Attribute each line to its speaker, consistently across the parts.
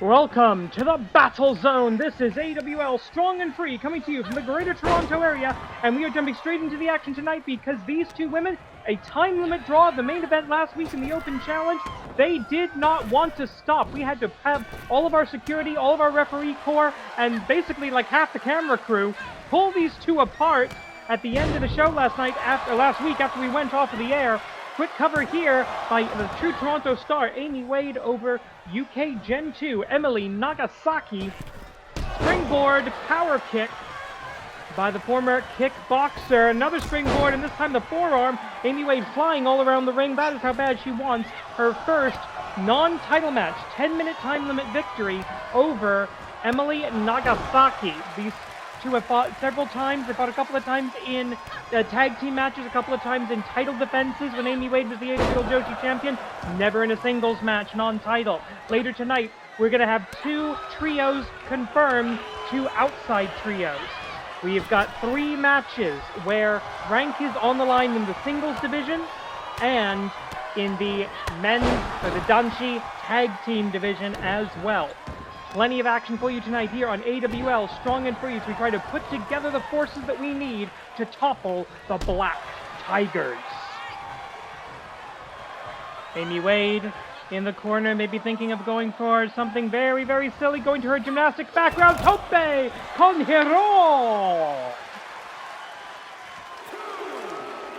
Speaker 1: Welcome to the Battle Zone. This is AWL Strong and Free coming to you from the Greater Toronto area, and we are jumping straight into the action tonight because these two women, a time limit draw of the main event last week in the Open Challenge, they did not want to stop. We had to have all of our security, all of our referee corps, and basically like half the camera crew pull these two apart at the end of the show last week after we went off of the air. Quick cover here by the true Toronto star, Amy Wade, over UK Gen 2, Emily Nagasaki. Springboard power kick by the former kickboxer. Another springboard, and this time the forearm. Amy Wade flying all around the ring. That is how bad she wants her first non-title match. 10-minute time limit victory over Emily Nagasaki. These two have fought several times. They fought a couple of times in tag team matches, a couple of times in title defenses when Amy Wade was the AWL Joshi champion. Never in a singles match, non-title. Later tonight, we're going to have two trios confirmed, two outside trios. We've got 3 matches where rank is on the line in the singles division and in the men's, or the Danshi tag team division as well. Plenty of action for you tonight here on AWL Strong and Free as we try to put together the forces that we need to topple the Black Tigers. Amy Wade in the corner, maybe thinking of going for something very, very silly, going to her gymnastics background. Tope con hero!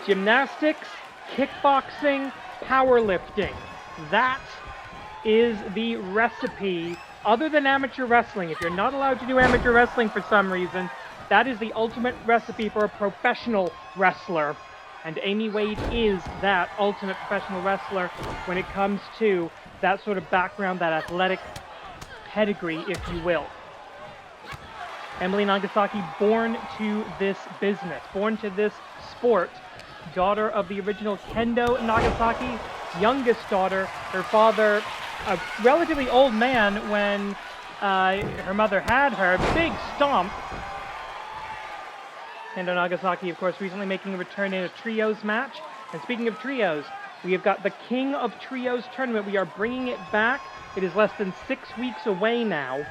Speaker 1: Gymnastics, kickboxing, powerlifting. That is the recipe. Other than amateur wrestling, if you're not allowed to do amateur wrestling for some reason, that is the ultimate recipe for a professional wrestler. And Amy Wade is that ultimate professional wrestler when it comes to that sort of background, that athletic pedigree, if you will. Emily Nagasaki, born to this business, born to this sport. Daughter of the original Kendo Nagasaki, youngest daughter. Her father, a relatively old man when her mother had her. Big stomp. Kendo Nagasaki, of course, recently making a return in a trios match. And speaking of trios, we have got the King of Trios tournament. We are bringing it back. It is less than 6 weeks away now,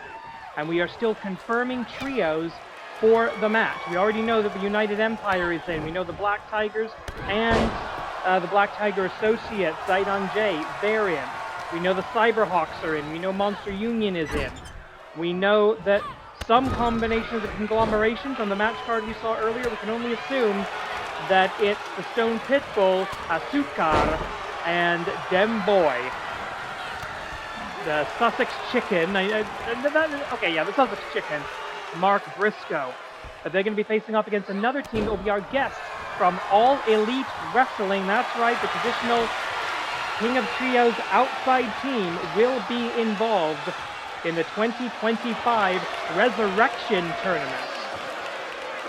Speaker 1: and we are still confirming trios for the match. We already know that the United Empire is in. We know the Black Tigers and the Black Tiger Associates, Zaidan J, they're in. We know the Cyberhawks are in. We know Monster Union is in. We know that some combination of the Conglomeration from the match card we saw earlier, we can only assume that it's the Stone Pitbull, Asukar, and Dem Boy. The Sussex Chicken. The Sussex Chicken. Mark Briscoe. They're going to be facing off against another team that will be our guest from All Elite Wrestling. That's right, the traditional King of Trios outside team will be involved in the 2025 Resurrection Tournament.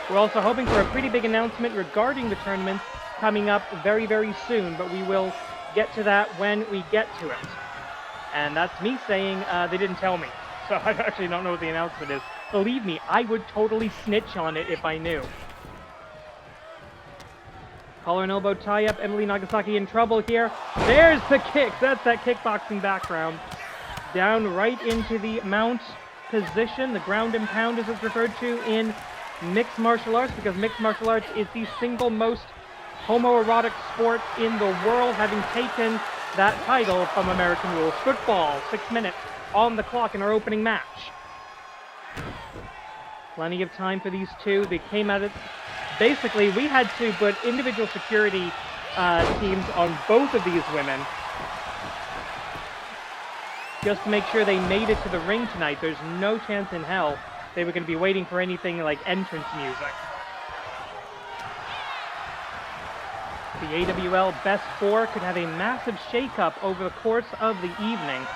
Speaker 1: We're also hoping for a pretty big announcement regarding the tournament coming up very, very soon, but we will get to that when we get to it. And that's me saying they didn't tell me, so I actually don't know what the announcement is. Believe me, I would totally snitch on it if I knew. Collar and elbow tie-up, Emily Nagasaki in trouble here. There's the kick. That's that kickboxing background. Down right into the mount position, the ground and pound as it's referred to in mixed martial arts, because mixed martial arts is the single most homoerotic sport in the world, having taken that title from American Rules Football. 6 minutes on the clock in our opening match. Plenty of time for these two. They came at it. Basically, we had to put individual security teams on both of these women just to make sure they made it to the ring tonight. There's no chance in hell they were going to be waiting for anything like entrance music. The AWL Best 4 could have a massive shakeup over the course of the evening.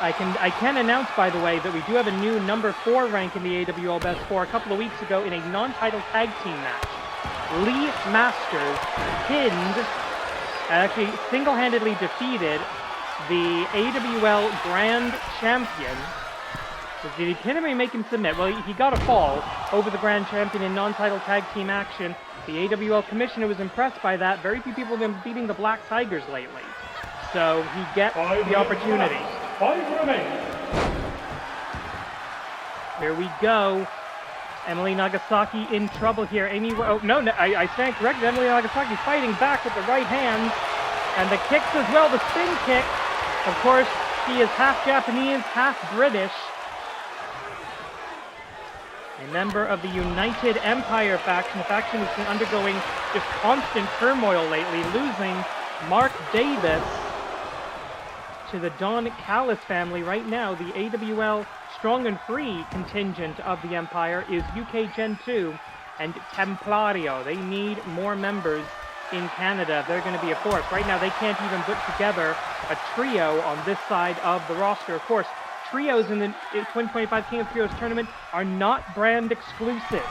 Speaker 1: I can announce, by the way, that we do have a new number 4 rank in the AWL Best 4 a couple of weeks ago in a non-title tag team match. Lee Masters pinned, actually single-handedly defeated the AWL Grand Champion. Did he pin him or make him submit? Well, he got a fall over the Grand Champion in non-title tag team action. The AWL Commissioner was impressed by that. Very few people have been beating the Black Tigers lately. So he gets the opportunity.
Speaker 2: 5 remain.
Speaker 1: Here we go. Emily Nagasaki in trouble here. I stand corrected. Emily Nagasaki fighting back with the right hand. And the kicks as well, the spin kick. Of course, she is half Japanese, half British. A member of the United Empire faction. The faction has been undergoing just constant turmoil lately, losing Mark Davis to the Don Callis family. Right now, the AWL Strong and Free contingent of the Empire is UK Gen 2 and Templario. They need more members in Canada. They're going to be a force. Right now, they can't even put together a trio on this side of the roster. Of course, trios in the 2025 King of Trios tournament are not brand exclusive.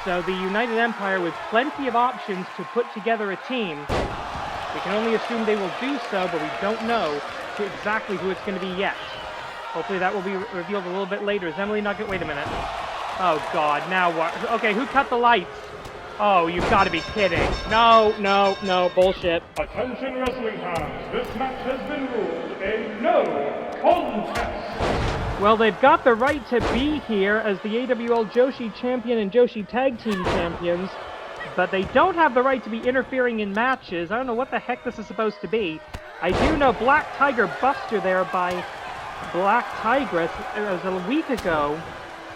Speaker 1: So the United Empire, with plenty of options to put together a team, we can only assume they will do so, but we don't know exactly who it's going to be yet. Hopefully that will be revealed a little bit later. Is Emily not going to... Wait a minute. Oh, God. Now what? Okay, who cut the lights? Oh, you've got to be kidding. No. Bullshit.
Speaker 2: Attention wrestling fans. This match has been ruled a no contest.
Speaker 1: Well, they've got the right to be here as the AWL Joshi champion and Joshi tag team champions, but they don't have the right to be interfering in matches. I don't know what the heck this is supposed to be. I do know Black Tiger Buster there by Black Tigress. It was a week ago,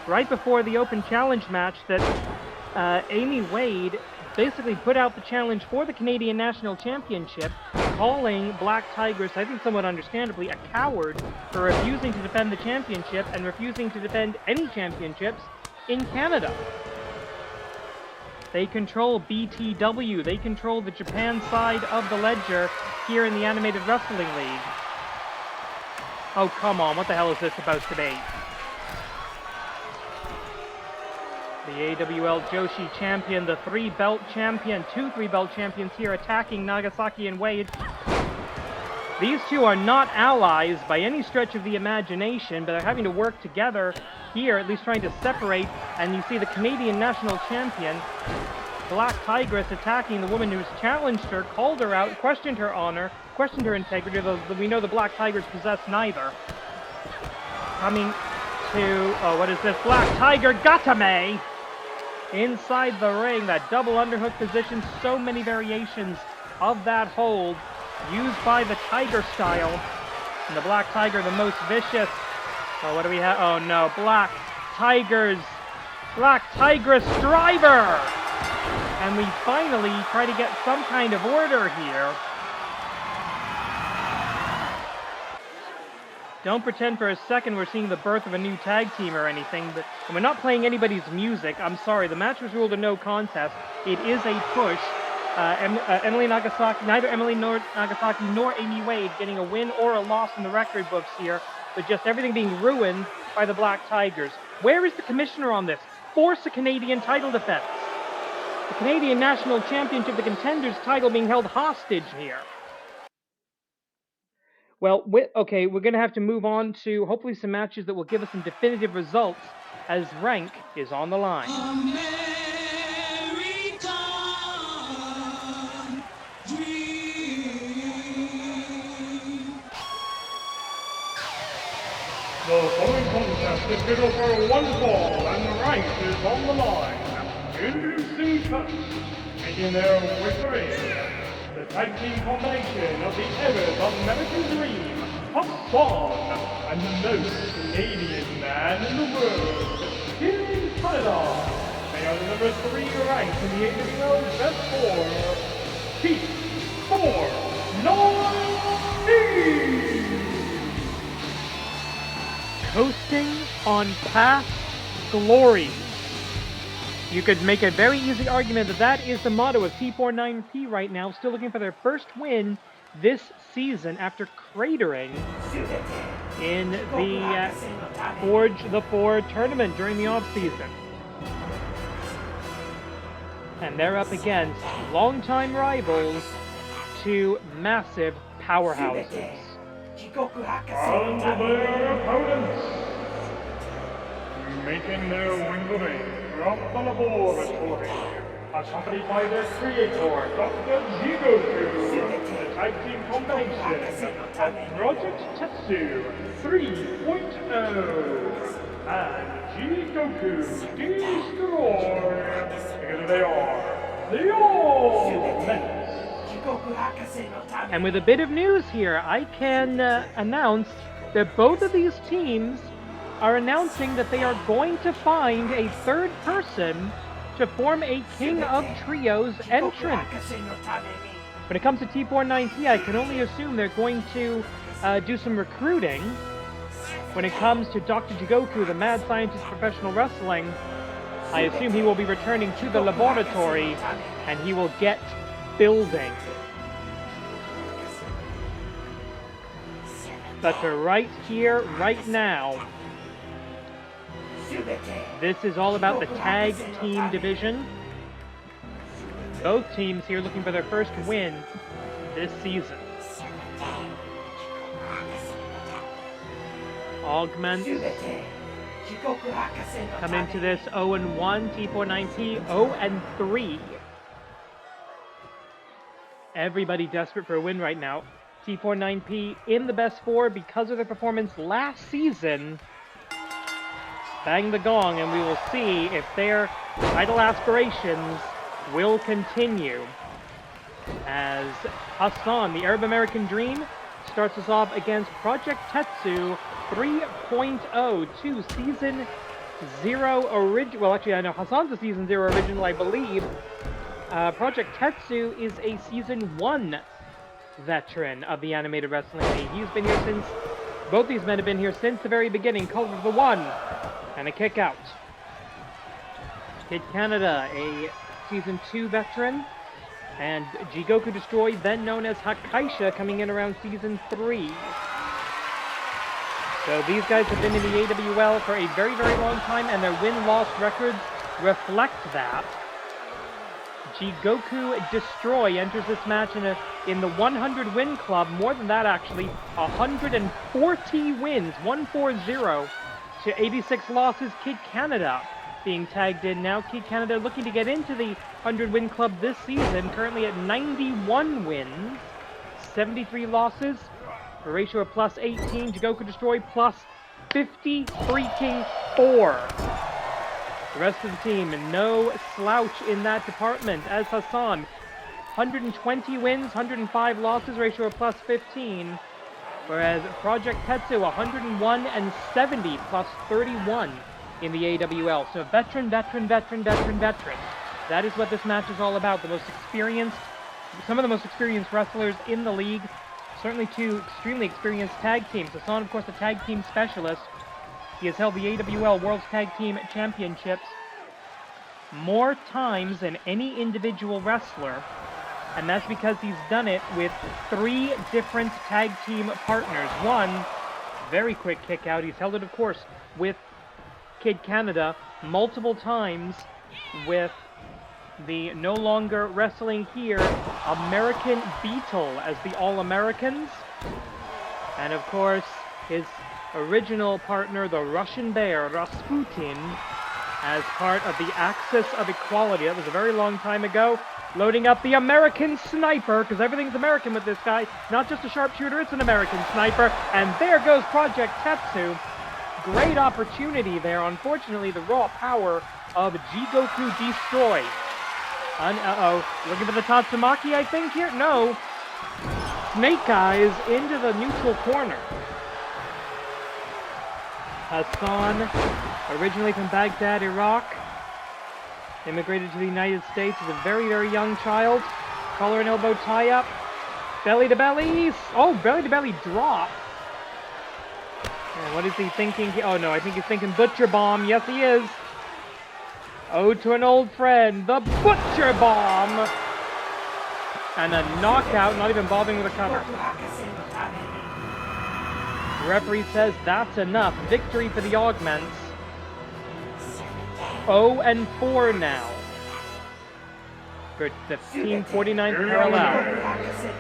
Speaker 1: right before the Open Challenge match, that Amy Wade basically put out the challenge for the Canadian National Championship, calling Black Tigress, I think somewhat understandably, a coward for refusing to defend the championship and refusing to defend any championships in Canada. They control BTW. They control the Japan side of the ledger here in the Animated Wrestling League. Oh, come on. What the hell is this supposed to be? The AWL Joshi champion, the 3-belt champion, 2 3-belt champions here attacking Nagasaki and Wade. These two are not allies by any stretch of the imagination, but they're having to work together here, at least trying to separate. And you see the Canadian national champion, Black Tigress, attacking the woman who's challenged her, called her out, questioned her honor, questioned her integrity, though we know the Black Tigers possess neither. Coming to, what is this? Black Tiger Gatame! Inside the ring, that double underhook position, so many variations of that hold, used by the Tiger style. And the Black Tiger, the most vicious. Oh, what do we have? Oh no, Black Tigress driver! And we finally try to get some kind of order here. Don't pretend for a second we're seeing the birth of a new tag team or anything, but and we're not playing anybody's music. I'm sorry, the match was ruled a no contest. It is a push. Emily Nagasaki, neither Emily Nagasaki nor Amy Wade getting a win or a loss in the record books here, but just everything being ruined by the Black Tigers. Where is the commissioner on this? Force a Canadian title defense. The Canadian National Championship, the contenders title being held hostage here. Well, okay, we're going to have to move on to hopefully some matches that will give us some definitive results as rank is on the line.
Speaker 3: American Dream.
Speaker 2: The following contest is scheduled for one fall, and the rank is on the line. Introducing first, making their victory, the tag team combination of the ever-American Dream, Hassan, and the most Canadian man in the world, here in Canada. They are the number 3 ranked in the AWL Best 4, Keith 4-9-D!
Speaker 1: Coasting on past glory. You could make a very easy argument that that is the motto of T49P right now, still looking for their first win this season after cratering in the Forge the 4 tournament during the off-season. And they're up against longtime rivals, 2 massive powerhouses.
Speaker 2: And their opponents, making their way from the laboratory, accompanied by their creator, Dr. Jigoku, the tag team combination of Project Tetsu 3.0 and Jigoku Destroy. Together they are the Augments.
Speaker 1: And with a bit of news here, I can announce that both of these teams are announcing that they are going to find a third person to form a King of Trios entrance. When it comes to T49T, I can only assume they're going to do some recruiting. When it comes to Dr. Jigoku, the mad scientist professional wrestling, I assume he will be returning to the laboratory and he will get building. But for right here, right now, this is all about the tag team division. Both teams here looking for their first win this season. Augments come into this 0-1, T49T 0-3. Everybody desperate for a win right now. T49P in the best four because of their performance last season. Bang the gong and we will see if their title aspirations will continue. As Hassan, the Arab American Dream, starts us off against Project Tetsu 3.0 to Season 0 original. Well, actually, I know Hassan's a Season 0 original, I believe. Project Tetsu is a Season 1 veteran of the animated wrestling league. He's been here since, both these men have been here since the very beginning. Call for the one, and a kick out. Kid Canada, a Season 2 veteran, and Jigoku Destroy, then known as Hakaisha, coming in around Season 3. So these guys have been in the AWL for a very, very long time, and their win-loss records reflect that. Jigoku Destroy enters this match in the 100 win club, more than that actually, 140 wins, 140 to 86 losses. Kid Canada being tagged in now. Kid Canada looking to get into the 100 win club this season, currently at 91 wins, 73 losses, a ratio of plus 18. Jigoku Destroy plus 50 freaking 4. The rest of the team, no slouch in that department, as Hassan, 120 wins, 105 losses, ratio of plus 15, whereas Project Tetsu, 101 and 70, plus 31 in the AWL. So veteran. That is what this match is all about. The most experienced, some of the most experienced wrestlers in the league, certainly two extremely experienced tag teams. Hassan, of course, the tag team specialist. He has held the AWL World's Tag Team Championships more times than any individual wrestler, and that's because he's done it with 3 different tag team partners. One, very quick kick out. He's held it, of course, with Kid Canada, multiple times with the no longer wrestling here American Beetle as the All-Americans, and of course his original partner, the Russian Bear, Rasputin, as part of the Axis of Equality. That was a very long time ago. Loading up the American Sniper, because everything's American with this guy. Not just a sharpshooter, it's an American Sniper. And there goes Project Tetsu. Great opportunity there. Unfortunately, the raw power of Jigoku Destroy. Uh-oh. Looking for the Tatsumaki, I think, here? No. Snake Eyes into the neutral corner. Hassan, originally from Baghdad, Iraq, immigrated to the United States as a very, very young child. Collar and elbow tie-up. Belly to belly. Oh, belly to belly drop. And what is he thinking? Oh no, I think he's thinking Butcher Bomb. Yes, he is. Oh, to an old friend, the Butcher Bomb. And a knockout, not even bothering with a cover. The referee says that's enough. Victory for the Augments. 0-4 now for the Team 49 parallel.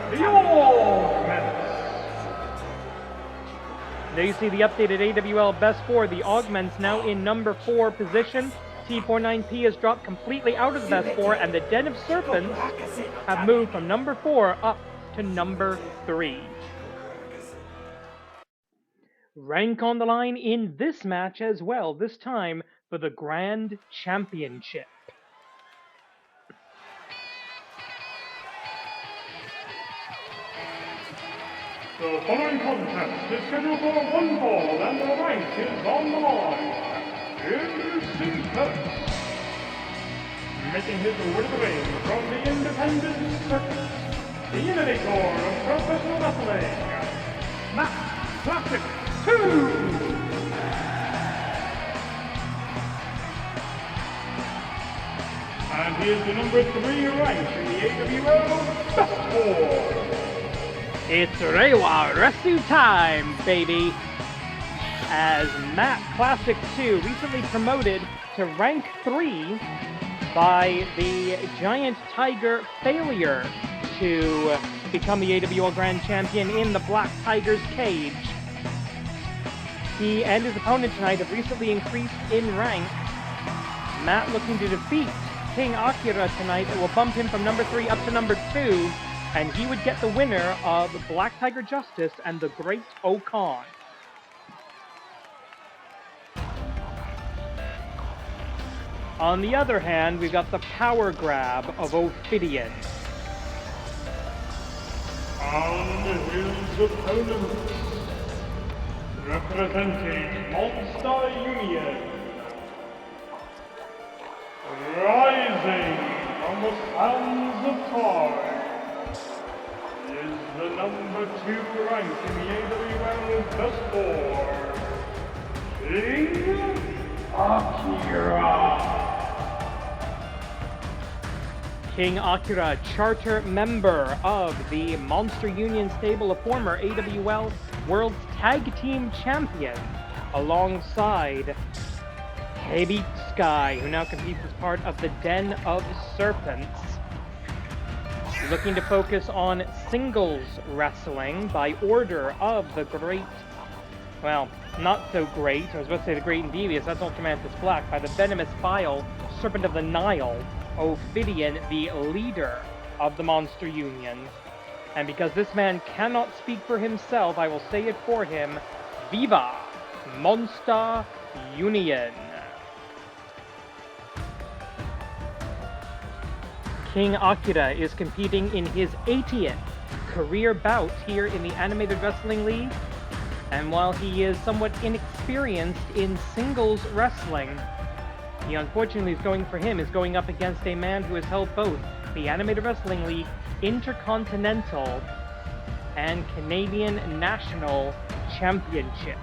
Speaker 2: The Augments.
Speaker 1: There you see the updated AWL Best 4. The Augments now in number 4 position. BT49P has dropped completely out of the best 4, and the Den of Serpents have moved from number 4 up to number 3. Rank on the line in this match as well, this time for the Grand Championship.
Speaker 2: The following contest is scheduled for one fall, and the rank is on the line. Introducing first, making his way to the ring from the independent circuit, the innovator of professional wrestling, Matt Classic 2! And he is the number 3 rank in the AWL Best 4.
Speaker 1: It's Reiwa Resu time, baby! As Matt Classic 2 recently promoted to rank 3 by the Giant Tiger failure to become the AWL Grand Champion in the Black Tiger's cage. He and his opponent tonight have recently increased in rank. Matt looking to defeat King Akira tonight. It will bump him from number 3 up to number 2. And he would get the winner of Black Tiger Justice and the Great Okan. On the other hand, we've got the power grab of Ophidian.
Speaker 2: And his opponent, representing Monster Union, rising from the sands of time, is the number 2 rank in the AWL Best 4, King Akira.
Speaker 1: King Akira, charter member of the Monster Union stable, a former AWL World Tag Team Champion, alongside Heavy Sky, who now competes as part of the Den of Serpents. Looking to focus on singles wrestling by order of the great, well, not so great, I was about to say the great and devious, that's Ultramantis Black, by the venomous bile Serpent of the Nile, Ophidian, the leader of the Monster Union. And because this man cannot speak for himself, I will say it for him. Viva Monster Union! King Akira is competing in his 80th career bout here in the Animated Wrestling League. And while he is somewhat inexperienced in singles wrestling, he unfortunately is going up against a man who has held both the Animated Wrestling League Intercontinental and Canadian National Championships.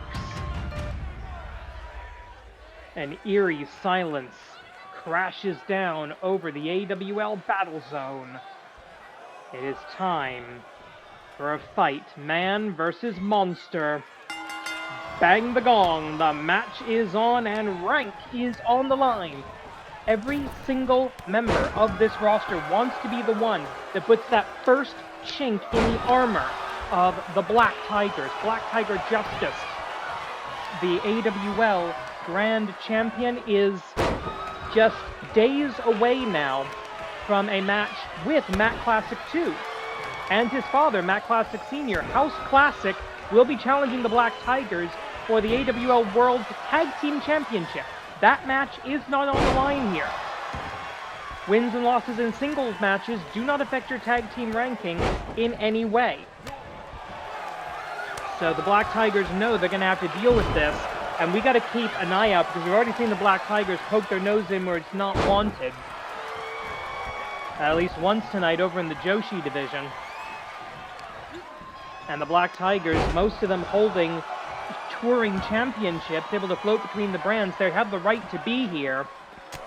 Speaker 1: An eerie silence crashes down over the AWL battle zone. It is time for a fight, man versus monster. Bang the gong, the match is on and rank is on the line. Every single member of this roster wants to be the one that puts that first chink in the armor of the Black Tigers, Black Tiger Justice. The AWL Grand Champion is just days away now from a match with Matt Classic 2. And his father, Matt Classic Sr., House Classic, will be challenging the Black Tigers for the AWL World Tag Team Championship. That match is not on the line here. Wins and losses in singles matches do not affect your tag team ranking in any way. So the Black Tigers know they're going to have to deal with this, and we got to keep an eye out because we've already seen the Black Tigers poke their nose in where it's not wanted. At least once tonight over in the Joshi division. And the Black Tigers, most of them holding touring championships, able to float between the brands. They have the right to be here.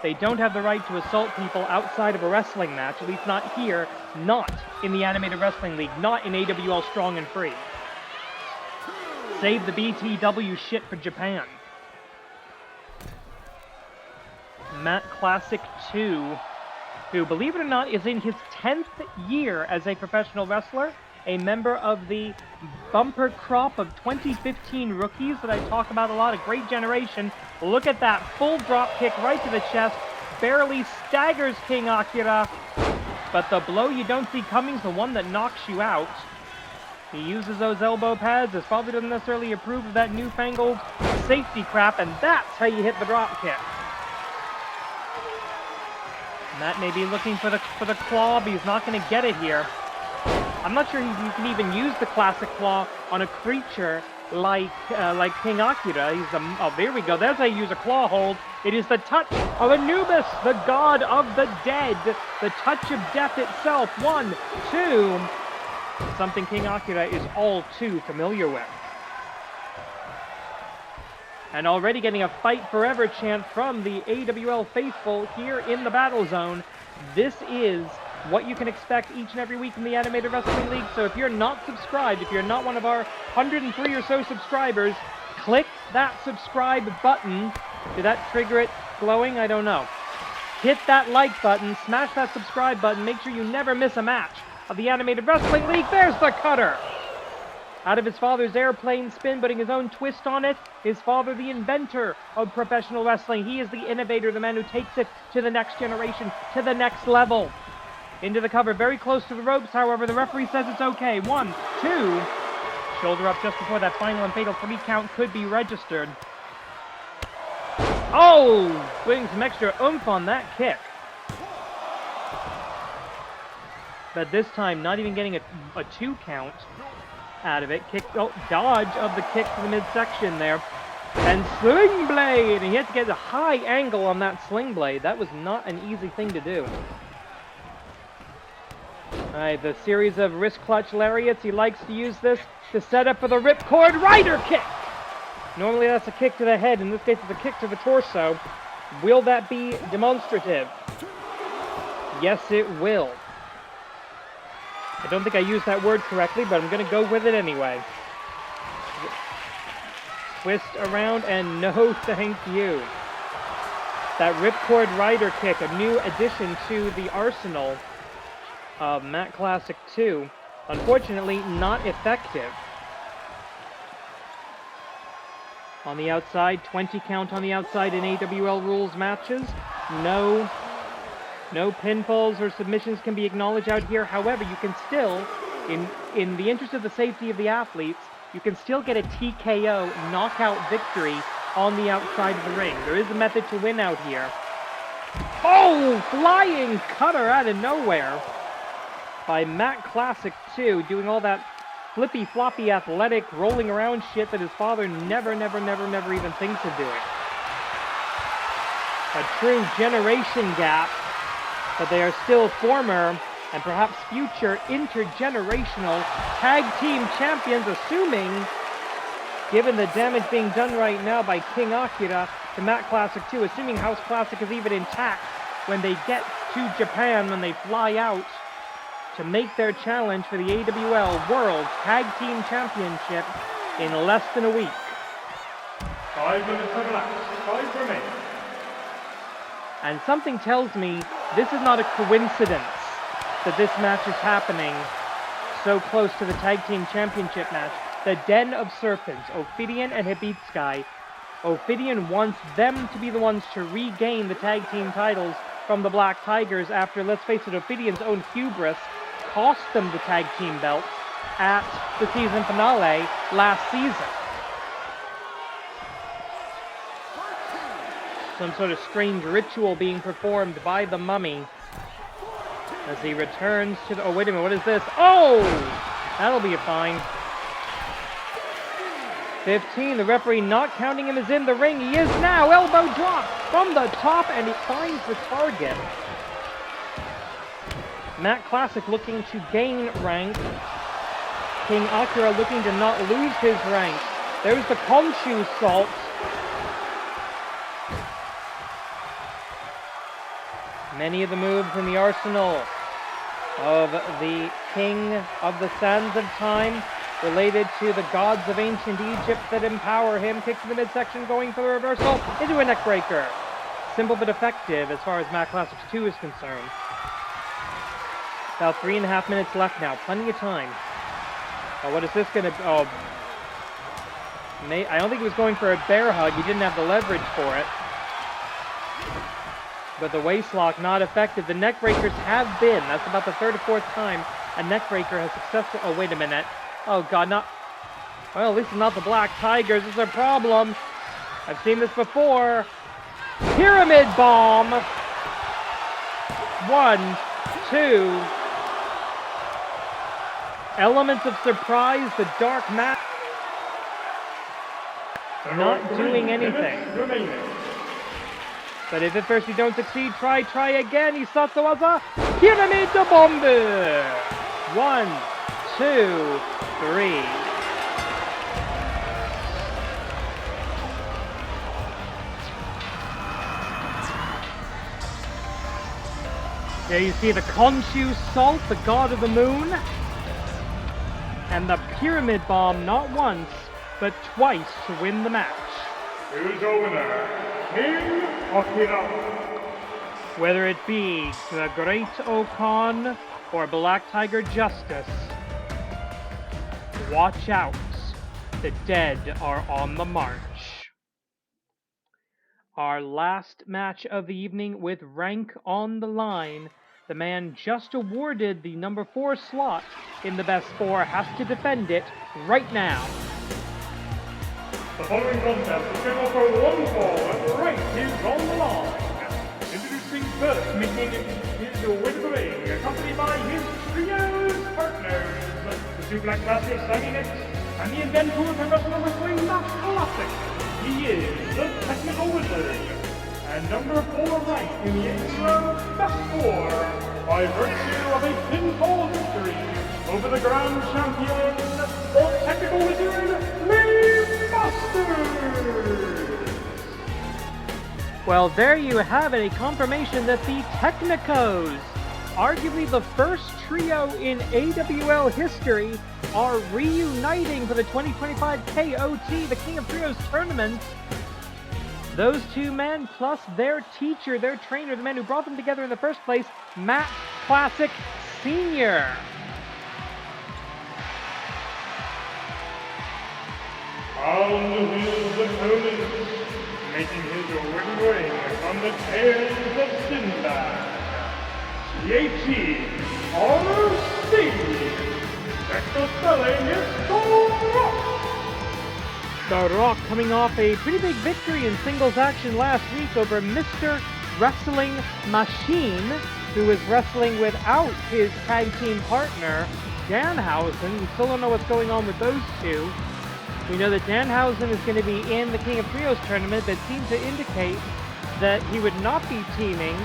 Speaker 1: They don't have the right to assault people outside of a wrestling match, at least not here, not in the Animated Wrestling League, not in AWL Strong and Free. Save the BTW shit for Japan. Matt Classic 2, who, believe it or not, is in his 10th year as a professional wrestler, a member of the bumper crop of 2015 rookies that I talk about a lot, a great generation Look at that full drop kick right to the chest. Barely staggers King Akira. But the blow you don't see coming is the one that knocks you out. He uses those elbow pads. His father doesn't necessarily approve of that newfangled safety crap, and that's how you hit the drop kick. Matt may be looking for the claw, but he's not going to get it here. I'm not sure you can even use the classic claw on a creature like King Akira. Oh, there we go. That's how you use a claw hold. It is the touch of Anubis, the god of the dead. The touch of death itself. 1, 2. Something King Akira is all too familiar with. And already getting a fight forever chant from the AWL faithful here in the battle zone. This is what you can expect each and every week in the Animated Wrestling League. So if you're not subscribed, if you're not one of our 103 or so subscribers, click that subscribe button. Did that trigger it glowing? I don't know. Hit that like button, smash that subscribe button, make sure you never miss a match of the Animated Wrestling League. There's the cutter! Out of his father's airplane spin, putting his own twist on it, his father, the inventor of professional wrestling. He is the innovator, the man who takes it to the next generation, to the next level. Into the cover, very close to the ropes, however, the referee says it's okay. 1, 2. Shoulder up just before that final and fatal 3 count could be registered. Oh! Putting some extra oomph on that kick. But this time, not even getting a 2 count out of it. Dodge of the kick to the midsection there. And sling blade! And he had to get a high angle on that sling blade. That was not an easy thing to do. Alright, the series of wrist clutch lariats. He likes to use this to set up for the ripcord rider kick! Normally that's a kick to the head. In this case, it's a kick to the torso. Will that be demonstrative? Yes, it will. I don't think I used that word correctly, but I'm going to go with it anyway. Twist around, and no thank you. That ripcord rider kick, a new addition to the arsenal of Mat Classic 2. Unfortunately, not effective. On the outside, 20 count on the outside in AWL rules matches. No pinfalls or submissions can be acknowledged out here. However, you can still, in the interest of the safety of the athletes, you can still get a TKO knockout victory on the outside of the ring. There is a method to win out here. Oh! Flying cutter out of nowhere by Mat Classic 2, doing all that flippy floppy athletic rolling around shit that his father never even thinks of doing. A true generation gap. But they are still former and perhaps future intergenerational tag team champions, assuming, given the damage being done right now by King Akira to Mat Classic 2, assuming House Classic is even intact when they get to Japan, when they fly out to make their challenge for the AWL World Tag Team Championship in less than a week.
Speaker 2: 5 minutes have elapsed. 5 remain.
Speaker 1: And something tells me this is not a coincidence that this match is happening so close to the Tag Team Championship match. The Den of Serpents, Ophidian and Hibitsky. Ophidian wants them to be the ones to regain the tag team titles from the Black Tigers after, let's face it, Ophidian's own hubris cost them the tag team belts at the season finale last season. Some sort of strange ritual being performed by the Mummy as he returns to the... Oh, wait a minute, what is this? Oh! That'll be a fine. 15, the referee not counting him as in the ring. He is now. Elbow drop from the top, and he finds the target. Mat Classic looking to gain rank. King Akira looking to not lose his rank. There's the Konshu salt. Many of the moves in the arsenal of the King of the Sands of Time related to the gods of ancient Egypt that empower him. Kick to the midsection, going for the reversal into a neckbreaker. Simple but effective as far as Mat Classics 2 is concerned. About 3.5 minutes left now. Plenty of time. Oh, what is this going to... Oh. I don't think he was going for a bear hug. He didn't have the leverage for it. But the waist lock not effective. The neck breakers have been. That's about the third or fourth time a neck breaker has successfully... Oh, wait a minute. Oh, God, not... Well, at least it's not the Black Tigers. This is a problem. I've seen this before. Pyramid Bomb. 1, 2. Elements of surprise. The dark mat. Not doing anything. But if at first you don't succeed, try again. Isatsu waza. Pyramid Bomb. 1, 2, 3. There you see the Khonshu Salt, the god of the moon. And the Pyramid Bomb not once, but twice to win the match.
Speaker 2: Who's your winner? King Akira.
Speaker 1: Whether it be the Great Okan or Black Tiger Justice, watch out. The dead are on the march. Our last match of the evening with rank on the line. The man just awarded the number 4 slot in the best 4 has to defend it right now.
Speaker 2: The following contest is scheduled for one fall, and the right is on the line. Introducing first, making his way to the ring, accompanied by his trio's partners, the two Black Masters signing it, and the inventor of the Wrestler Wrestling Match Classic. He is the Technical Wizard, and number 4 rank in the AWL Best 4 by virtue of a pinfall victory over the Grand Champion, the Technical Wizard,
Speaker 1: Well, there you have it, a confirmation that the Technicos, arguably the first trio in AWL history, are reuniting for the 2025 KOT, the King of Trios tournament. Those two men, plus their teacher, their trainer, the man who brought them together in the first place, Matt Classic Sr.
Speaker 2: On his opponent, making his win from the tails of Sinbad, THE-RC. Next up spelling is The Rock.
Speaker 1: The Rock coming off a pretty big victory in singles action last week over Mr. Wrestling Machine, who was wrestling without his tag team partner, Danhausen. We still don't know what's going on with those two. We know that Danhausen is going to be in the King of Trios tournament that seems to indicate that he would not be teaming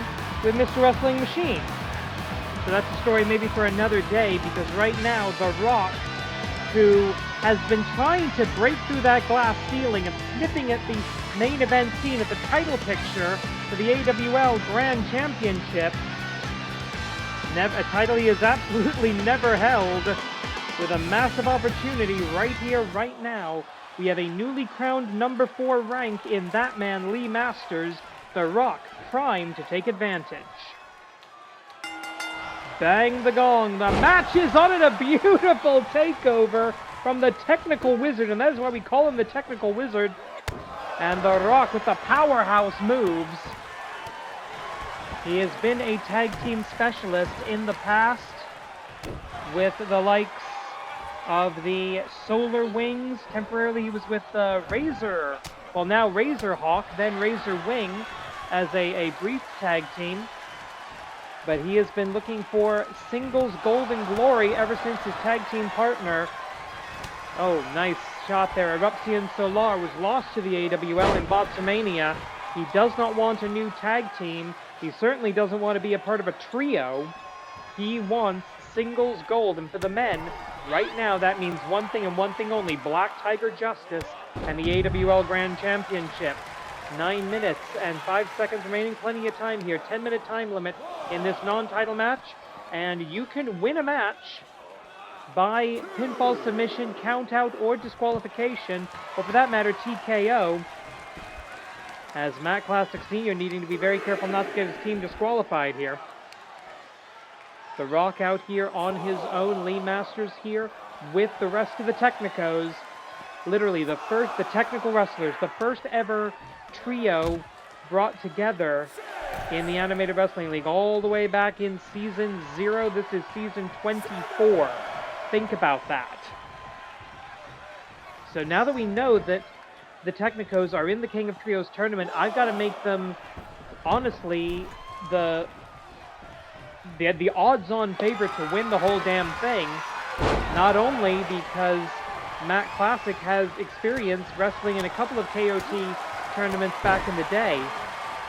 Speaker 1: with Mr. Wrestling Machine. So that's a story maybe for another day, because right now, The Rock, who has been trying to break through that glass ceiling and sniffing at the main event scene at the title picture for the AWL Grand Championship, a title he has absolutely never held, with a massive opportunity right here, right now. We have a newly crowned number 4 rank in that man, Lee Masters, The Rock, primed to take advantage. Bang the gong. The match is on, and a beautiful takeover from the Technical Wizard, and that is why we call him the Technical Wizard. And The Rock with the powerhouse moves. He has been a tag team specialist in the past with the likes of the Solar Wings. Temporarily he was with Razor, well now Razor Hawk, then Razor Wing as a brief tag team. But he has been looking for singles golden glory ever since his tag team partner, oh nice shot there, Eruption Solar, was lost to the AWL in Botsamania. He does not want a new tag team. He certainly doesn't want to be a part of a trio. He wants singles gold, and for the men, right now that means one thing and one thing only: Black Tiger Justice and the AWL Grand Championship. 9 minutes and 5 seconds remaining, plenty of time here, 10-minute time limit in this non-title match, and you can win a match by pinfall, submission, count out, or disqualification, or for that matter, TKO, as Matt Classic Sr. needing to be very careful not to get his team disqualified here. The Rock out here on his own, Lee Masters here with the rest of the Technicos. literally the technical wrestlers, the first ever trio brought together in the Animated Wrestling League all the way back in Season 0. This is Season 24. Think about that. So now that we know that the Technicos are in the King of Trios tournament, I've got to make them, honestly, the odds-on favorite to win the whole damn thing. Not only because Matt Classic has experience wrestling in a couple of KOT tournaments back in the day,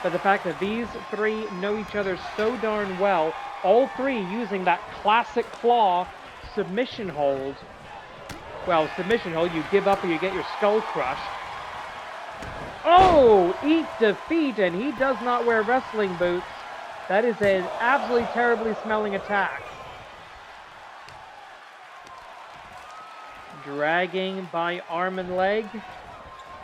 Speaker 1: but the fact that these three know each other so darn well, all three using that classic claw submission hold. Well, submission hold, you give up or you get your skull crushed. Oh, eat defeat, and he does not wear wrestling boots. That is an absolutely terribly smelling attack. Dragging by arm and leg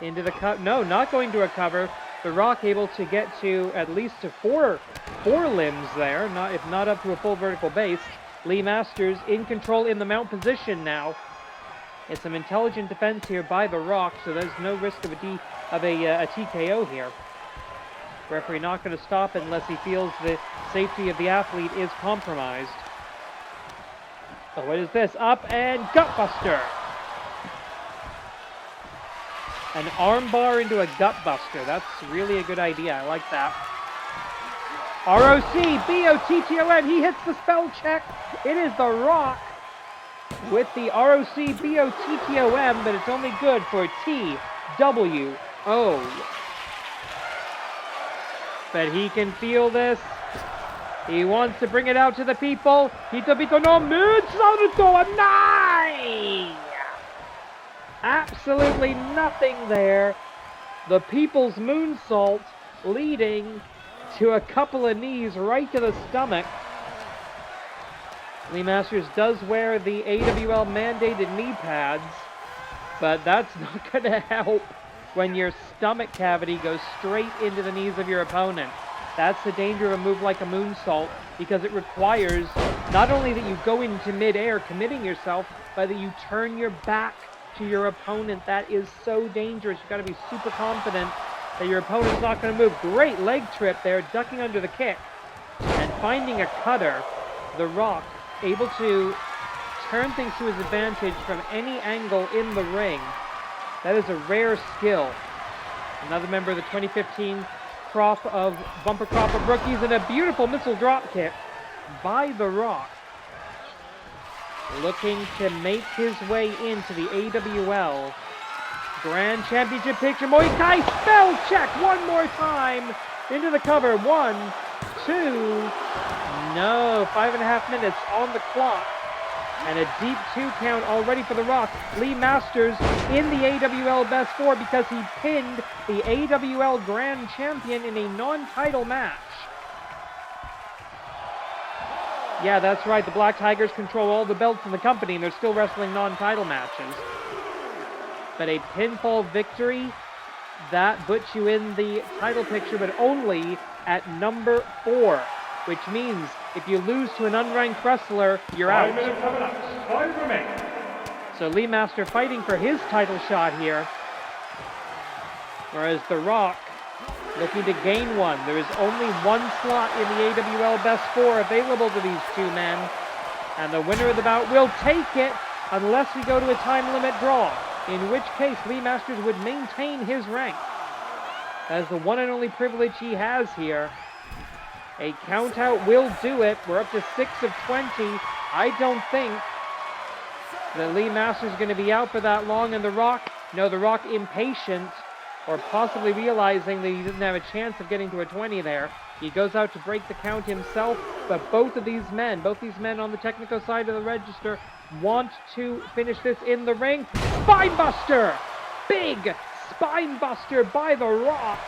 Speaker 1: into the cover. No, not going to a cover. The Rock able to get to at least to four limbs there, if not up to a full vertical base. Lee Masters in control in the mount position now. It's some intelligent defense here by the Rock, so there's no risk of a TKO here. Referee not going to stop unless he feels the safety of the athlete is compromised. Oh, what is this? Up and gutbuster. An armbar into a gutbuster. That's really a good idea. I like that. ROC, BOTTOM. He hits the spell check. It is the Rock with the ROC, BOTTOM, but it's only good for TWO. But he can feel this. He wants to bring it out to the people. Hitobito no Mutsaruto Nai! Absolutely nothing there. The people's moonsault leading to a couple of knees right to the stomach. Lee Masters does wear the AWL mandated knee pads, but that's not going to help when your stomach cavity goes straight into the knees of your opponent. That's the danger of a move like a moonsault, because it requires not only that you go into midair committing yourself, but that you turn your back to your opponent. That is so dangerous. You've got to be super confident that your opponent's not going to move. Great leg trip there, ducking under the kick and finding a cutter. The Rock able to turn things to his advantage from any angle in the ring. That is a rare skill. Another member of the 2015 bumper crop of rookies, and a beautiful missile drop kick by the Rock. Looking to make his way into the AWL Grand Championship picture. Muay Thai spell check one more time into the cover. 1, 2, no, 5.5 minutes on the clock. And a deep 2 count already for the Rock. Lee Masters in the AWL Best 4 because he pinned the AWL Grand Champion in a non-title match. Yeah, that's right. The Black Tigers control all the belts in the company, and they're still wrestling non-title matches. But a pinfall victory, that puts you in the title picture, but only at number 4, which means if you lose to an unranked wrestler, you're out.
Speaker 2: 5 minutes coming up. Time remaining.
Speaker 1: So Lee Master fighting for his title shot here, whereas the Rock looking to gain one. There is only one slot in the AWL Best 4 available to these two men, and the winner of the bout will take it unless we go to a time limit draw, in which case Lee Masters would maintain his rank. That is the one and only privilege he has here. A countout will do it. We're up to 6 of 20. I don't think that Lee Masters is going to be out for that long, and the Rock, impatient, or possibly realizing that he doesn't have a chance of getting to a 20 there. He goes out to break the count himself, but both these men on the technical side of the register want to finish this in the ring. Spinebuster! Big spinebuster by the Rock.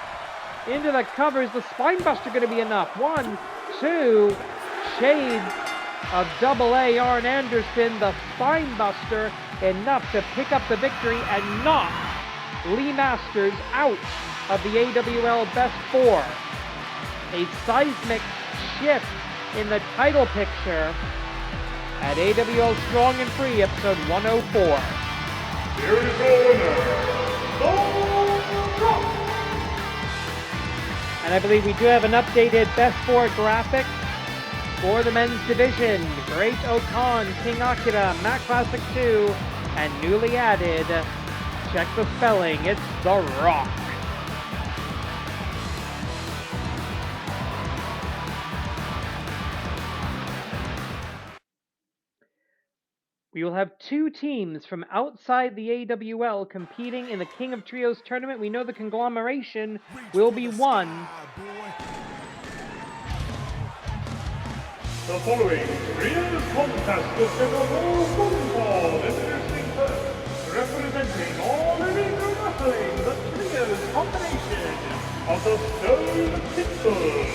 Speaker 1: Into the covers. The spinebuster going to be enough. 1, 2, shades of AA Arn Anderson. The spinebuster enough to pick up the victory and knock Lee Masters out of the AWL Best 4. A seismic shift in the title picture at AWL Strong and Free, episode 104.
Speaker 2: Here is your winner,
Speaker 1: I believe we do have an updated Best 4 graphic for the men's division. Great Okan, King Akira, Matt Classic 2, and newly added, check the spelling, it's The Rock. We will have 2 teams from outside the AWL competing in the King of Trios tournament. We know the Conglomeration will be one.
Speaker 2: The following Trios contest is scheduled for one fall. Introducing first, representing All Elite Wrestling, the Trios combination of the Stone Pitbull,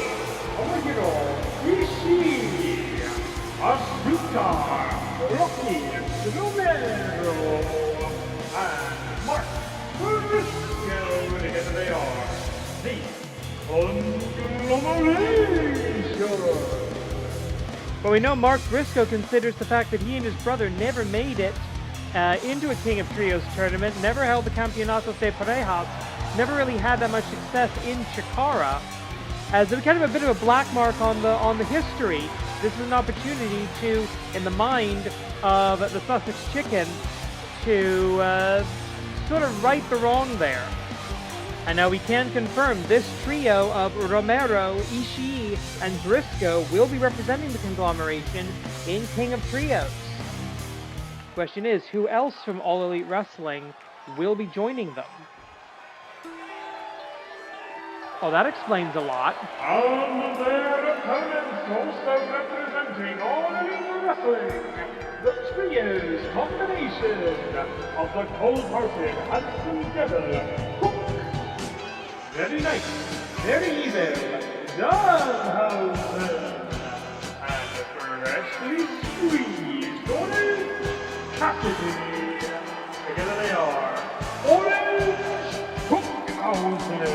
Speaker 2: Original, Ishii, Asuka, Rocky, Romero, and Mark Briscoe. Together they are the Conglomeration.
Speaker 1: But we know Mark Briscoe considers the fact that he and his brother never made it into a King of Trios tournament, never held the Campeonatos de Parejas, never really had that much success in Chikara, as a kind of a bit of a black mark on the history. This is an opportunity to, in the mind of the Sussex Chicken, to sort of right the wrong there. And now we can confirm this trio of Romero, Ishii, and Briscoe will be representing the Conglomeration in King of Trios. Question is, who else from All Elite Wrestling will be joining them? Oh, that explains a lot.
Speaker 2: And their opponents also representing All Elite Wrestling, the Trios combination of the cold-hearted, handsome devil, very nice, very evil, Danhausen, and freshly squeezed Orange Cassidy. Together they are Orange Hookhausen.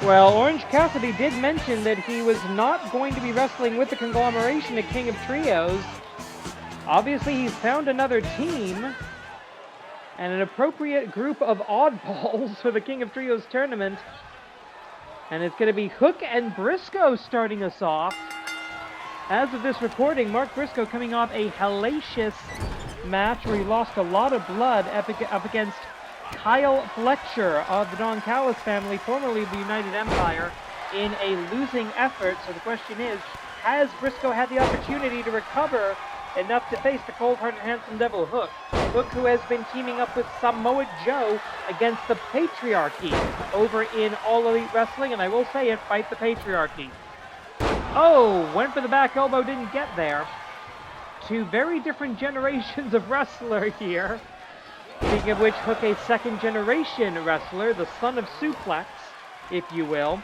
Speaker 1: Well, Orange Cassidy did mention that he was not going to be wrestling with the Conglomeration at King of Trios. Obviously, he's found another team and an appropriate group of oddballs for the King of Trios tournament. And it's going to be Hook and Briscoe starting us off. As of this recording, Mark Briscoe coming off a hellacious match where he lost a lot of blood up against Kyle Fletcher of the Don Callis family, formerly of the United Empire, in a losing effort. So the question is, has Briscoe had the opportunity to recover enough to face the cold-hearted, handsome devil Hook? Hook, who has been teaming up with Samoa Joe against the Patriarchy over in All Elite Wrestling, and I will say it, fight the Patriarchy. Oh, went for the back elbow, didn't get there. 2 very different generations of wrestler here. Speaking of which, Hook, a second-generation wrestler, the son of Suplex, if you will.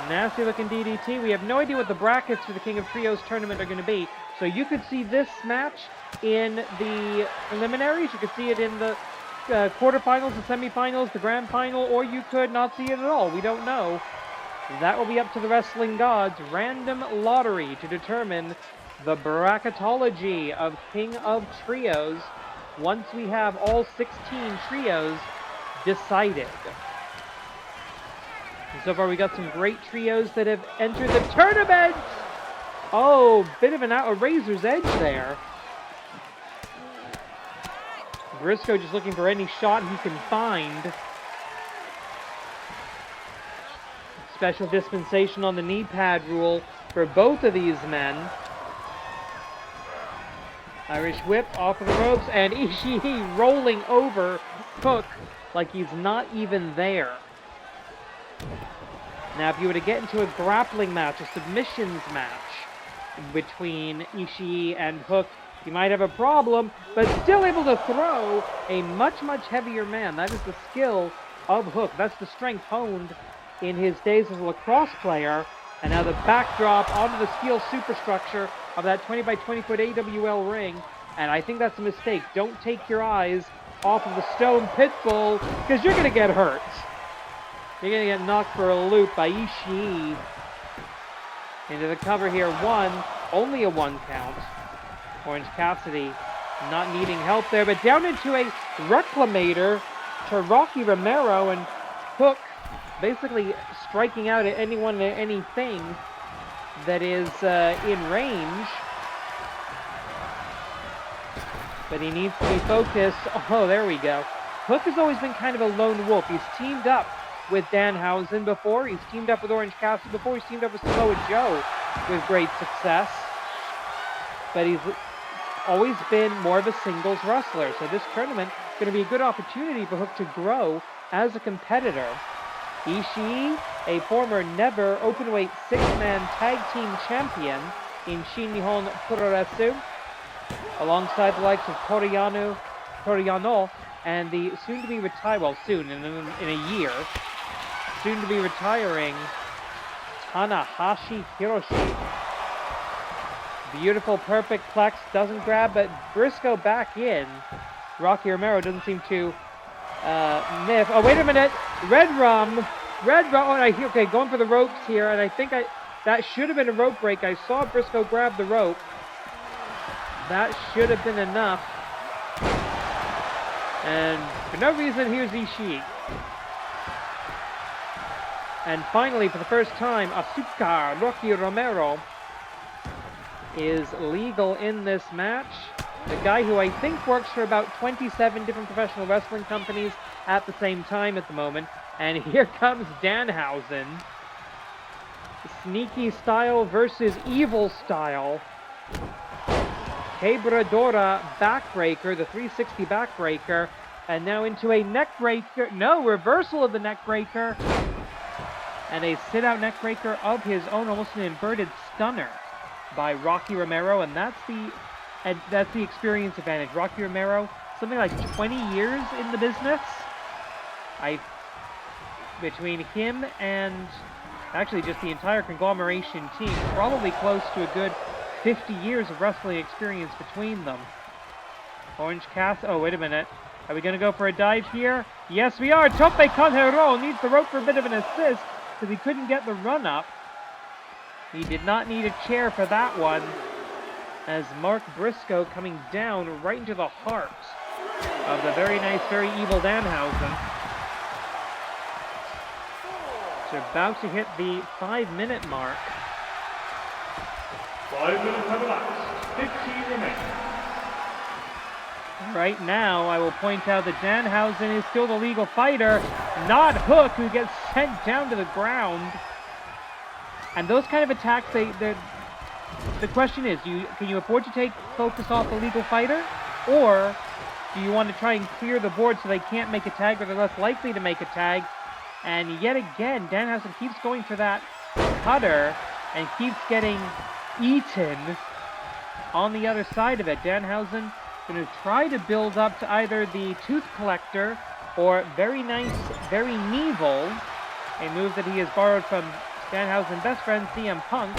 Speaker 1: Nasty-looking DDT. We have no idea what the brackets for the King of Trios tournament are going to be. So you could see this match in the preliminaries, you could see it in the quarterfinals, the semifinals, the grand final, or you could not see it at all. We don't know. That will be up to the wrestling gods. Random lottery to determine the bracketology of King of Trios once we have all 16 trios decided. And so far we got some great trios that have entered the tournament! Oh, bit of a razor's edge there. Briscoe just looking for any shot he can find. Special dispensation on the knee pad rule for both of these men. Irish whip off of the ropes, and Ishii rolling over Hook like he's not even there. Now, if you were to get into a grappling match, a submissions match between Ishii and Hook, you might have a problem, but still able to throw a much, much heavier man. That is the skill of Hook. That's the strength honed in his days as a lacrosse player. And now the backdrop onto the steel superstructure of that 20 by 20 foot AWL ring. And I think that's a mistake. Don't take your eyes off of the stone pitbull, because you're going to get hurt. You're going to get knocked for a loop by Ishii. Into the cover here, only a 1 count. Orange Cassidy not needing help there, but down into a reclamator to Rocky Romero, and Hook basically striking out at anything that is in range. But he needs to be focused. Oh, there we go. Hook has always been kind of a lone wolf. He's teamed up with Danhausen before. He's teamed up with Orange Cassidy before. He's teamed up with Samoa Joe with great success. But he's always been more of a singles wrestler. So this tournament is going to be a good opportunity for Hook to grow as a competitor. Ishii, a former never openweight six-man tag team champion in Shin Nihon Puroresu, alongside the likes of Toriano and the soon-to-be retired, well, soon, in a year, soon-to-be retiring Tanahashi Hiroshi. Beautiful, perfect plex, doesn't grab, but Briscoe back in. Rocky Romero doesn't seem to miss. Oh, wait a minute! Red Rum, oh, okay, going for the ropes here, and I think that should have been a rope break. I saw Briscoe grab the rope. That should have been enough. And for no reason, here's Ishii. And finally, for the first time, Asuka Rocky Romero is legal in this match. The guy who I think works for about 27 different professional wrestling companies at the same time at the moment. And here comes Danhausen. Sneaky style versus evil style. Quebradora backbreaker, the 360 backbreaker, and now into a neckbreaker. No, reversal of the neckbreaker. And a sit-out neckbreaker of his own, almost an inverted stunner by Rocky Romero, and that's the experience advantage. Rocky Romero, something like 20 years in the business. Between him and actually just the entire Conglomeration team, probably close to a good 50 years of wrestling experience between them. Orange Cass, oh wait a minute. Are we going to go for a dive here? Yes we are! Tope Conjero needs the rope for a bit of an assist because he couldn't get the run up. He did not need a chair for that one, as Mark Briscoe coming down right into the heart of the very nice, very evil Danhausen. It's about to hit the 5-minute mark.
Speaker 2: 5 minutes have elapsed. 15 remain.
Speaker 1: Right now, I will point out that Danhausen is still the legal fighter, not Hook, who gets sent down to the ground. And those kind of attacks, the question is, can you afford to take focus off the legal fighter? Or do you want to try and clear the board so they can't make a tag, or they're less likely to make a tag? And yet again, Danhausen keeps going for that cutter and keeps getting eaten on the other side of it. Danhausen going to try to build up to either the Tooth Collector or Very Nice, Very Nevil, a move that he has borrowed from Danhausen's best friend CM Punk.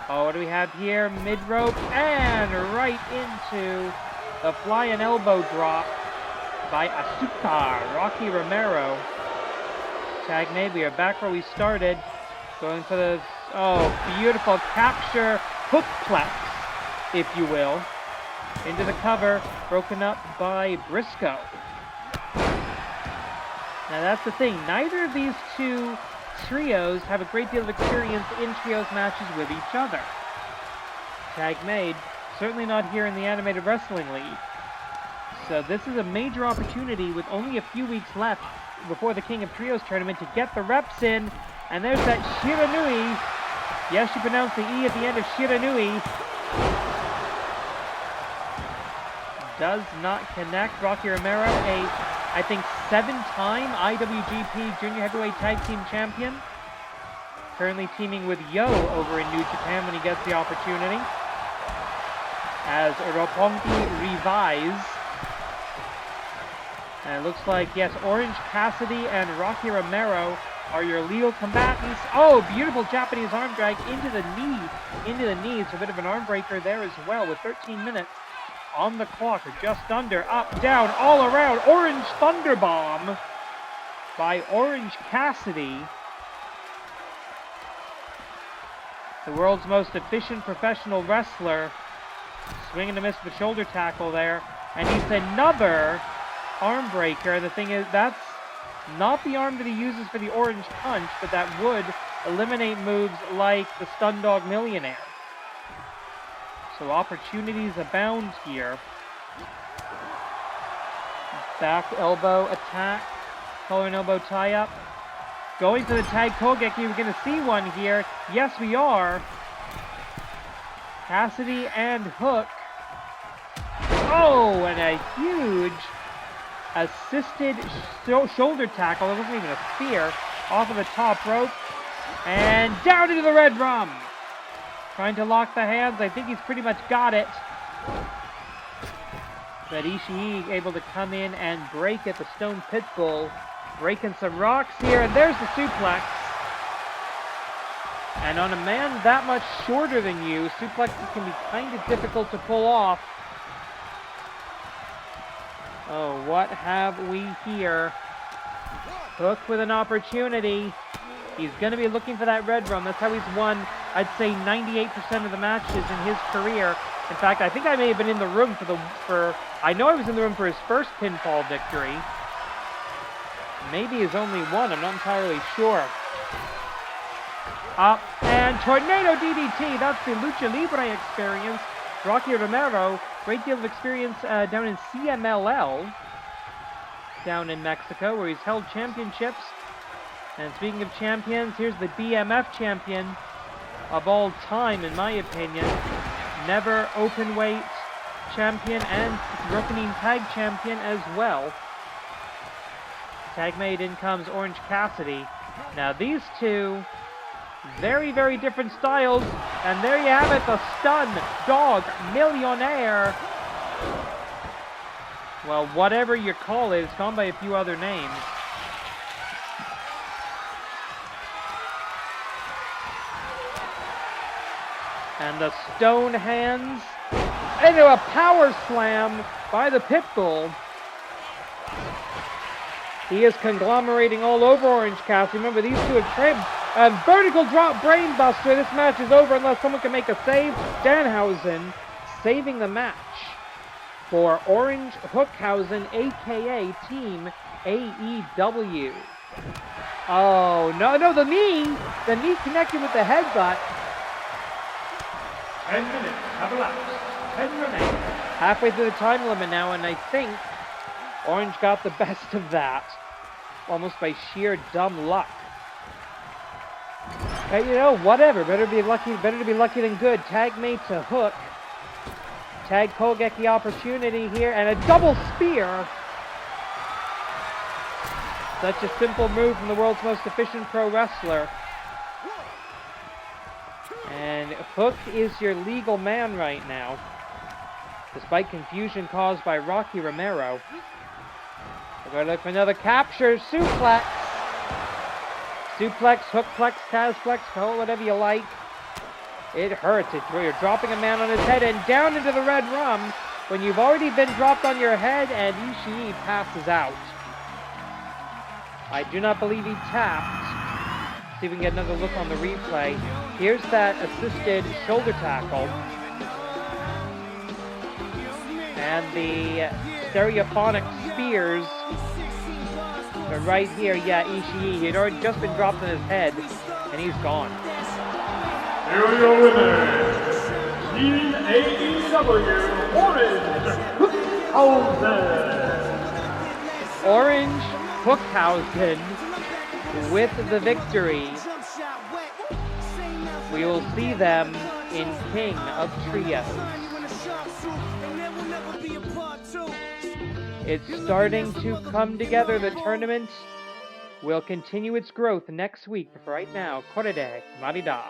Speaker 1: Oh, what do we have here? Mid-rope and right into the flying elbow drop by Asuka Rocky Romero. Tag made. We are back where we started. Going for the, oh, beautiful capture hookplex, if you will. Into the cover, broken up by Briscoe. Now that's the thing. Neither of these two trios have a great deal of experience in trios matches with each other. Tag made. Certainly not here in the Animated Wrestling League. So this is a major opportunity with only a few weeks left before the King of Trios tournament to get the reps in. And there's that Shiranui. Yes, you pronounce the E at the end of Shiranui. Does not connect. Rocky Romero, I think 7-time IWGP Junior Heavyweight Tag Team Champion. Currently teaming with Yo over in New Japan when he gets the opportunity. As Roppongi Revise. And it looks like, yes, Orange Cassidy and Rocky Romero are your legal combatants. Oh, beautiful Japanese arm drag into the knee. So a bit of an arm breaker there as well with 13 minutes on the clock, or just under. Up, down, all around. Orange Thunderbomb by Orange Cassidy. The world's most efficient professional wrestler. Swing and a miss with the shoulder tackle there. And he's another arm breaker. The thing is, that's Not the arm that he uses for the orange punch, but that would eliminate moves like the Stun Dog Millionaire. So opportunities abound here. Back elbow attack. Collar and elbow tie up. Going for the tag Kogeki. We're going to see one here. Yes, we are. Cassidy and Hook. Oh, and a huge assisted shoulder tackle. It wasn't even a spear. Off of the top rope. And down into the red rum. Trying to lock the hands. I think he's pretty much got it. But Ishii able to come in and break at the Stone Pitbull. Breaking some rocks here. And there's the suplex. And on a man that much shorter than you, suplexes can be kind of difficult to pull off. Oh, what have we here? Hook with an opportunity. He's going to be looking for that red rum. That's how he's won, I'd say, 98% of the matches in his career. In fact, I think I may have been in the room I know I was in the room for his first pinfall victory. Maybe his only one, I'm not entirely sure. Up and Tornado DDT. That's the Lucha Libre experience. Rocky Romero, great deal of experience down in CMLL, down in Mexico, where he's held championships. And speaking of champions, here's the BMF champion of all time, in my opinion. Never open weight champion and Rokunin tag champion as well. Tag mate in comes Orange Cassidy. Now these two, very, very different styles. And there you have it, the Stun Dog Millionaire. Well, whatever you call it, it's gone by a few other names. And the stone hands into a power slam by the Pitbull. He is conglomerating all over Orange Cassidy. Remember, these two have trained. Vertical drop brainbuster. This match is over unless someone can make a save. Danhausen saving the match for Orange Hookhausen, a.k.a. Team AEW. Oh, no, the knee. The knee connected with the headbutt.
Speaker 2: 10 minutes have elapsed. 10 remain.
Speaker 1: Halfway through the time limit now, and I think Orange got the best of that. Almost by sheer dumb luck. Hey, you know, whatever. Better to be lucky than good. Tag mate to Hook. Tag Kogeki opportunity here, and a double spear. Such a simple move from the world's most efficient pro wrestler. And Hook is your legal man right now, despite confusion caused by Rocky Romero. We're going to look for another capture. Suplex. Suplex, hookplex, Tazplex, call it whatever you like. It hurts. You're dropping a man on his head and down into the red rum when you've already been dropped on your head and Ishii passes out. I do not believe he tapped. See if we can get another look on the replay. Here's that assisted shoulder tackle. And the stereophonic spears. But right here, yeah, Ishii, he had already just been dropped on his head, and he's gone.
Speaker 2: Here are your winners. Team AEW Orange Hookhausen. Orange
Speaker 1: Hookhausen with the victory. We will see them in King of Trios. It's starting to come together. The tournament will continue its growth next week. But for right now, korede, marida.